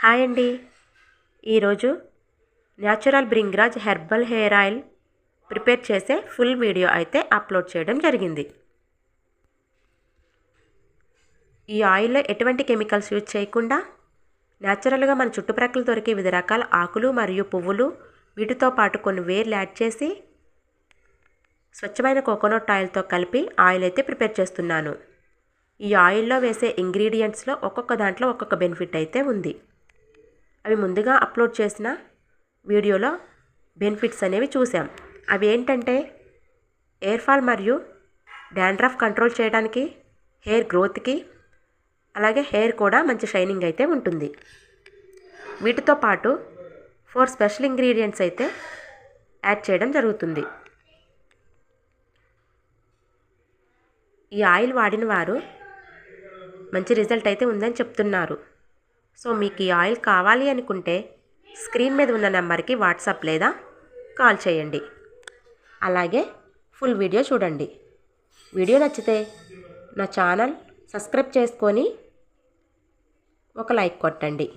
Hi అండి. ఈరోజు natural Bhringraj herbal hair oil prepare చేసే ఫుల్ వీడియో అయితే అప్లోడ్ చేయడం జరిగింది. ఈ ఆయిల్లో ఎటువంటి కెమికల్స్ యూజ్ చేయకుండా న్యాచురల్గా మన చుట్టుప్రక్కల దొరికే వివిధ రకాల ఆకులు మరియు పువ్వులు వీటితో పాటు కొన్ని వేర్లు యాడ్ చేసి స్వచ్ఛమైన కోకోనట్ ఆయిల్తో కలిపి ఆయిల్ అయితే ప్రిపేర్ చేస్తున్నాను. ఈ ఆయిల్లో వేసే ఇంగ్రీడియంట్స్లో ఒక్కొక్క దాంట్లో ఒక్కొక్క బెనిఫిట్ అయితే ఉంది. అవి ముందుగా అప్లోడ్ చేసిన వీడియోలో బెనిఫిట్స్ అనేవి చూసాం. అవి ఏంటంటే హెయిర్ ఫాల్ మరియు డాండ్రఫ్ కంట్రోల్ చేయడానికి, హెయిర్ గ్రోత్కి, అలాగే హెయిర్ కూడా మంచి షైనింగ్ అయితే ఉంటుంది. వీటితో పాటు 4 స్పెషల్ ఇంగ్రీడియంట్స్ అయితే యాడ్ చేయడం జరుగుతుంది. ఈ ఆయిల్ వాడిన వారు మంచి రిజల్ట్ అయితే ఉందని చెప్తున్నారు. సో మీకు ఈ ఆయిల్ కావాలి అనుకుంటే స్క్రీన్ మీద ఉన్న నెంబర్కి వాట్సాప్ లేదా కాల్ చేయండి. అలాగే ఫుల్ వీడియో చూడండి. వీడియో నచ్చితే నా ఛానల్ సబ్స్క్రైబ్ చేసుకొని ఒక లైక్ కొట్టండి.